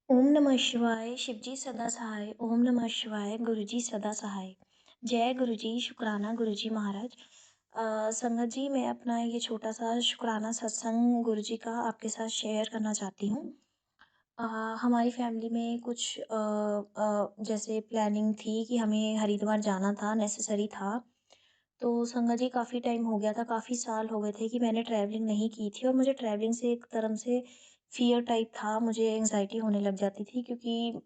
ओम नमः शिवाय, शिवजी सदा सहाय। ओम नमः शिवाय, गुरुजी सदा सहाय। जय गुरुजी, शुक्राना गुरुजी महाराज। संगत जी, मैं अपना ये छोटा-सा शुक्राना सत्संग गुरुजी का आपके साथ शेयर करना चाहती हूँ। अ, हमारी फैमिली में कुछ जैसे प्लानिंग थी कि हमें हरिद्वार जाना था, नेसेसरी था। तो संगत जी, काफ़ी टाइम हो गया था, काफ़ी साल हो गए थे कि मैंने ट्रैवलिंग नहीं की थी और मुझे ट्रैवलिंग से एक तरह से फ़ियर टाइप था, मुझे एंग्ज़ायटी होने लग जाती थी क्योंकि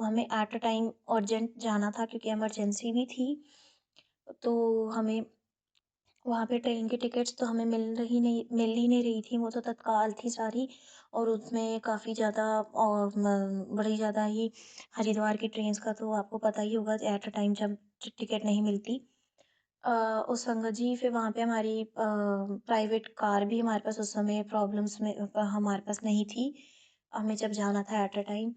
हमें एट अ टाइम अर्जेंट जाना था क्योंकि इमरजेंसी भी थी। तो हमें वहाँ पे ट्रेन की टिकट्स तो हमें मिल ही नहीं रही थी, वो तो तत्काल थी सारी। और उसमें काफ़ी ज़्यादा और बड़ी ज़्यादा ही हरिद्वार की ट्रेन्स का तो आपको पता ही होगा एट अ टाइम जब टिकट नहीं मिलती। अ, उस संगत जी, फिर वहाँ पे हमारी प्राइवेट कार भी हमारे पास उस समय प्रॉब्लम्स में हमारे पास नहीं थी, हमें जब जाना था एट अ टाइम।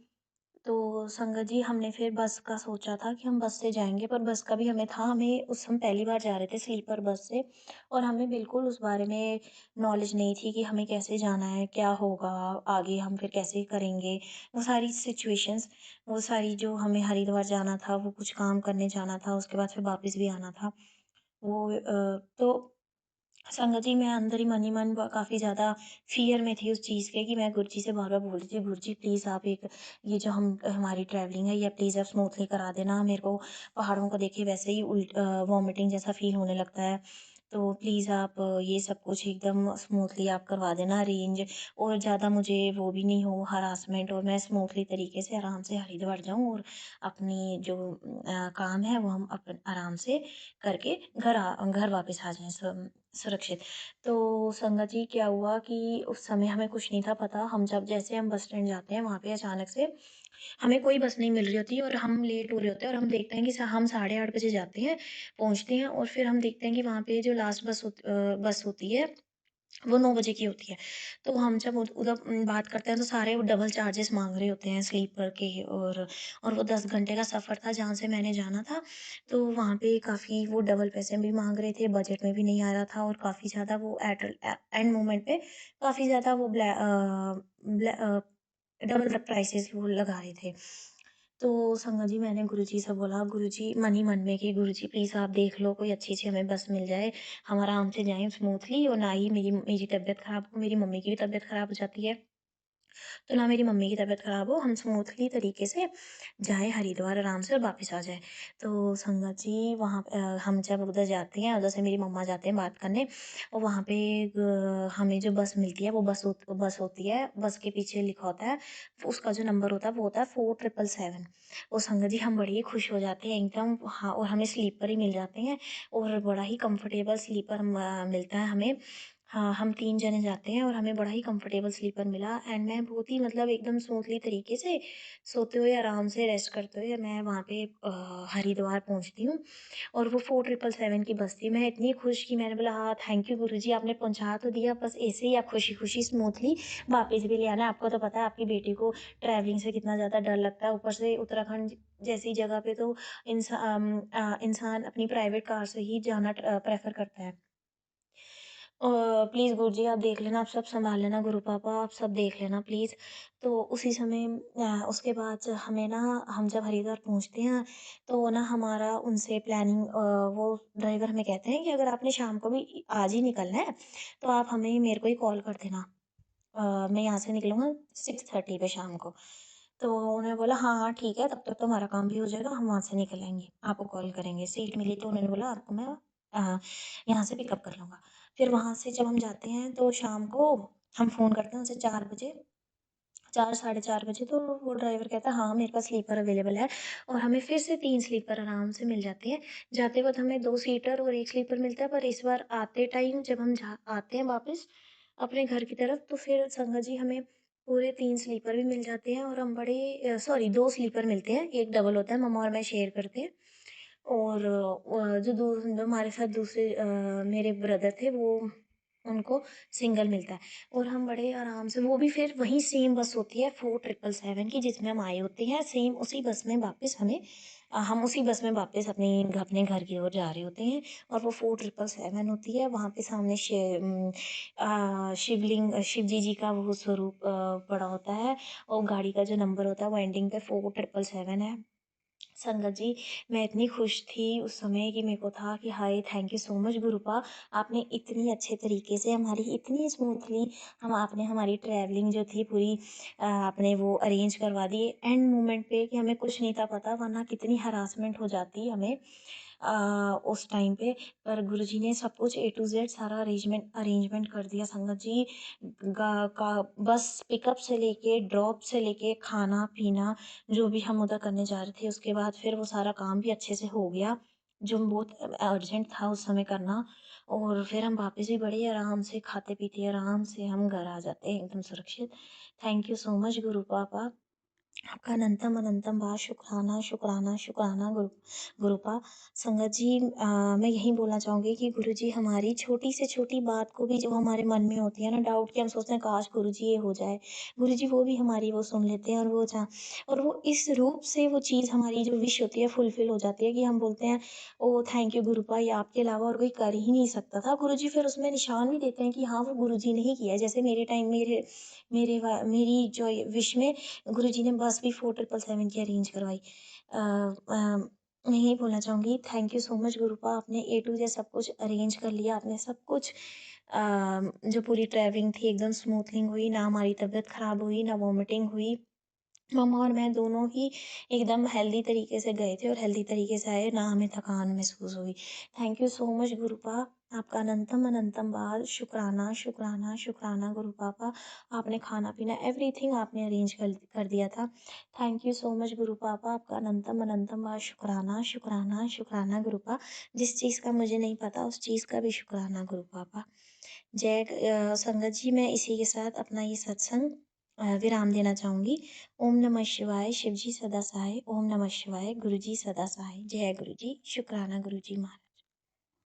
तो संगत जी, हमने फिर बस का सोचा था कि हम बस से जाएँगे, पर बस का भी हमें था, हमें उस हम पहली बार जा रहे थे स्लीपर बस से और हमें बिल्कुल उस बारे में नॉलेज नहीं थी कि हमें कैसे जाना है, क्या होगा, आगे हम फिर कैसे करेंगे। वो सारी सिचुएशंस, वो सारी जो हमें हरिद्वार जाना था, वो कुछ काम करने जाना था, उसके बाद फिर वापस भी आना था। तो संगत जी, मैं अंदर ही मन काफ़ी ज़्यादा फ़ियर में थी उस चीज़ के कि मैं गुरुजी से बार-बार बोल रही थी, "गुरुजी प्लीज़ आप एक ये जो हमारी ट्रैवलिंग है, ये प्लीज़ आप स्मूथली करा देना। मेरे को पहाड़ों को देख के वैसे ही वॉमिटिंग जैसा फ़ील होने लगता है। तो प्लीज़ आप ये सब कुछ एकदम स्मूथली आप करवा देना अरेंज और ज़्यादा मुझे वो भी नहीं हो हरासमेंट और मैं स्मूथली तरीके से आराम से हरिद्वार जाऊँ और अपनी जो काम है, वो हम आराम से करके घर वापस आ जाएँ सुरक्षित।" तो संगत जी, क्या हुआ कि उस समय हमें कुछ नहीं था पता, हम जब जैसे हम बस स्टैंड जाते हैं, वहाँ पे अचानक से हमें कोई बस नहीं मिल रही होती और हम लेट हो रहे होते हैं और हम देखते हैं कि हम 8:30 बजे जाते हैं, पहुँचते हैं और फिर हम देखते हैं कि वहाँ पे जो लास्ट बस होती है, वो 9 बजे की होती है। तो हम जब उधर बात करते हैं तो सारे वो डबल चार्जेस माँग रहे होते हैं स्लीपर के और वो 10 घंटे का सफ़र था जहाँ से मैंने जाना था। तो वहाँ पे काफ़ी वो डबल पैसे भी माँग रहे थे, बजट में भी नहीं आ रहा था और काफ़ी ज़्यादा वो एंड मोमेंट पे काफ़ी ज़्यादा वो डबल द प्राइसेस वो लगा रहे थे। तो संगत जी, मैंने गुरुजी से बोला, गुरुजी मन ही मन में कि गुरुजी प्लीज़ आप देख लो कोई अच्छी-सी हमें बस मिल जाए, हम आराम से जाएँ स्मूथली और ना ही मेरी तबीयत ख़राब हो, मेरी मम्मी की भी तबीयत ख़राब हो जाती है। तो ना मेरी मम्मी की तबीयत ख़राब हो, हम स्मूथली तरीके से जाएँ हरिद्वार आराम से और वापस आ जाएँ। तो संगत जी, वहाँ हम जब उधर जाते हैं, उधर से मेरी मम्मा जाते हैं बात करने और वहाँ पे हमें जो बस मिलती है, वो बस होती है, बस के पीछे लिखा होता है, उसका जो नंबर होता है, वो होता है 4777। और संगत जी, हम बड़े ही खुश हो जाते हैं एकदम, हाँ, और हमें स्लीपर ही मिल जाते हैं और बड़ा ही कंफर्टेबल स्लीपर मिलता है हमें। हाँ, हम 3 जने जाते हैं और हमें बड़ा ही कंफर्टेबल स्लीपर मिला एंड मैं बहुत ही मतलब एकदम स्मूथली तरीके से सोते हुए, आराम से रेस्ट करते हुए मैं वहाँ पे हरिद्वार पहुँचती हूँ और वो 4777 की बस थी। मैं इतनी खुश कि मैंने बोला, हाँ, थैंक यू गुरुजी, आपने पहुँचा तो दिया, बस ऐसे ही आप खुशी-खुशी स्मूथली वापस भी ले आना। आपको तो पता है आपकी बेटी को ट्रैवलिंग से कितना ज़्यादा डर लगता है, ऊपर से उत्तराखंड जैसी जगह पे तो इंसान अपनी प्राइवेट कार से ही जाना प्रेफ़र करता है। प्लीज़ गुरुजी आप देख लेना, आप सब सँभाल लेना, गुरु पापा आप सब देख लेना प्लीज़। तो उसी समय उसके बाद हमें ना, हम जब हरिद्वार पहुँचते हैं, तो ना हमारा उनसे प्लानिंग वो ड्राइवर हमें कहते हैं कि अगर आपने शाम को भी आज ही निकलना है, तो आप हमें मेरे को ही कॉल कर देना। मैं यहाँ से निकलूँगा 6:30 पे शाम को। तो उन्होंने बोला, "हाँ, हाँ, ठीक है, तब तक तो हमारा काम भी हो जाएगा, हम वहाँ से निकल आएँगे, आपको कॉल करेंगे।" सीट मिली तो उन्होंने बोला, "आपको मैं अ, यहाँ से पिकअप कर लूँगा।" फिर वहाँ से जब हम जाते हैं तो शाम को हम फ़ोन करते हैं उसे 4 बजे, 4 साढ़े 4 बजे, तो वो ड्राइवर कहता है, "हाँ, मेरे पास स्लीपर अवेलेबल है" और हमें फिर से 3 स्लीपर आराम से मिल जाते हैं। जाते वक़्त हमें 2 सीटर और 1 स्लीपर मिलता है, पर इस बार आते टाइम जब हम आते हैं वापस अपने घर की तरफ, तो फिर संगत जी हमें पूरे 3 स्लीपर भी मिल जाते हैं और हम बड़े सॉरी 2 स्लीपर मिलते हैं, 1 डबल होता है, मम्मा और मैं शेयर करते हैं। और जो हमारे साथ दूसरे मेरे ब्रदर थे, वो उनको सिंगल मिलता है और हम बड़े आराम से, वो भी फिर वहीं सेम बस होती है 4777 की जिसमें हम आए होते हैं, सेम उसी बस में वापस हम उसी बस में वापस अपने घर की ओर जा रहे होते हैं और वो 4777 होती है। वहाँ पे सामने शिवलिंग, शिव जी का वो स्वरूप पड़ा होता है और गाड़ी का जो नंबर होता है वो एंडिंग पे 4777 है। संगत जी, मैं इतनी खुश थी उस समय कि मेरे को था कि hi thank you so much Guruppa, आपने इतनी अच्छे तरीके से हमारी इतनी स्मूथली हम आपने हमारी ट्रैवलिंग जो थी पूरी आपने वो अरेंज करवा दी एंड मोमेंट पे कि हमें कुछ नहीं था पता, वरना कितनी हरासमेंट हो जाती हमें उस टाइम पे। पर गुरुजी ने सब कुछ ए टू जेड सारा अरेंजमेंट कर दिया संगत जी। बस पिकअप से लेके ड्रॉप से लेके खाना पीना जो भी हम उधर करने जा रहे थे, उसके बाद फिर वो सारा काम भी अच्छे से हो गया जो बहुत अर्जेंट था उस समय करना। और फिर हम वापस भी बड़े आराम से खाते पीते आराम से हम घर आ जाते हैं एकदम सुरक्षित। थैंक यू सो मच गुरु पापा, आपका अनंतम अनंतम बार शुक्राना शुक्राना शुक्राना गुरुपा। संगत जी, मैं यही बोलना चाहूँगी कि गुरु जी हमारी छोटी से छोटी बात को भी जो हमारे मन में होती है ना डाउट, कि हम सोचते हैं काश गुरु जी ये हो जाए, गुरु जी वो भी हमारी वो सुन लेते हैं और और वो इस रूप से वो चीज़ हमारी जो विश होती है फुलफिल हो जाती है कि हम बोलते हैं ओ थैंक यू गुरुपा, ये आपके अलावा और कोई कर ही नहीं सकता था। गुरु जी फिर उसमें निशान भी देते हैं कि हाँ वो गुरु जी ने ही किया है। जैसे मेरे टाइम मेरी जो विश में गुरुजी ने बस भी 4777 की अरेंज करवाई। मैं यही बोलना चाहूँगी thank you so much Guruppa, आपने ए टू जेड सब कुछ अरेंज कर लिया, आपने सब कुछ जो पूरी ट्रैवलिंग थी एकदम स्मूथलिंग हुई, ना हमारी तबीयत ख़राब हुई, ना वॉमिटिंग हुई। मम्मा और मैं दोनों ही एकदम हेल्दी तरीके से गए थे और हेल्दी तरीके से आए, ना हमें थकान महसूस हुई। थैंक यू सो मच गुरुपा, आपका अनंतम अनंतम बार शुक्राना शुक्राना शुक्राना गुरु पापा। आपने खाना पीना एवरीथिंग आपने अरेंज कर दिया था। थैंक यू सो मच गुरु पापा, आपका अनंतम अनंतम बार शुक्राना शुक्राना शुक्राना गुरुपा। जिस चीज़ का मुझे नहीं पता उस चीज़ का भी शुक्राना गुरु पापा। संगत जी, मैं इसी के साथ अपना ये सत्संग विराम देना चाहूँगी। ओम नमः शिवाय, शिव जी सदा सहाय। ओम नमः शिवाय, गुरु जी सदा सहाय। जय गुरु जी, शुक्राना गुरु जी महाराज।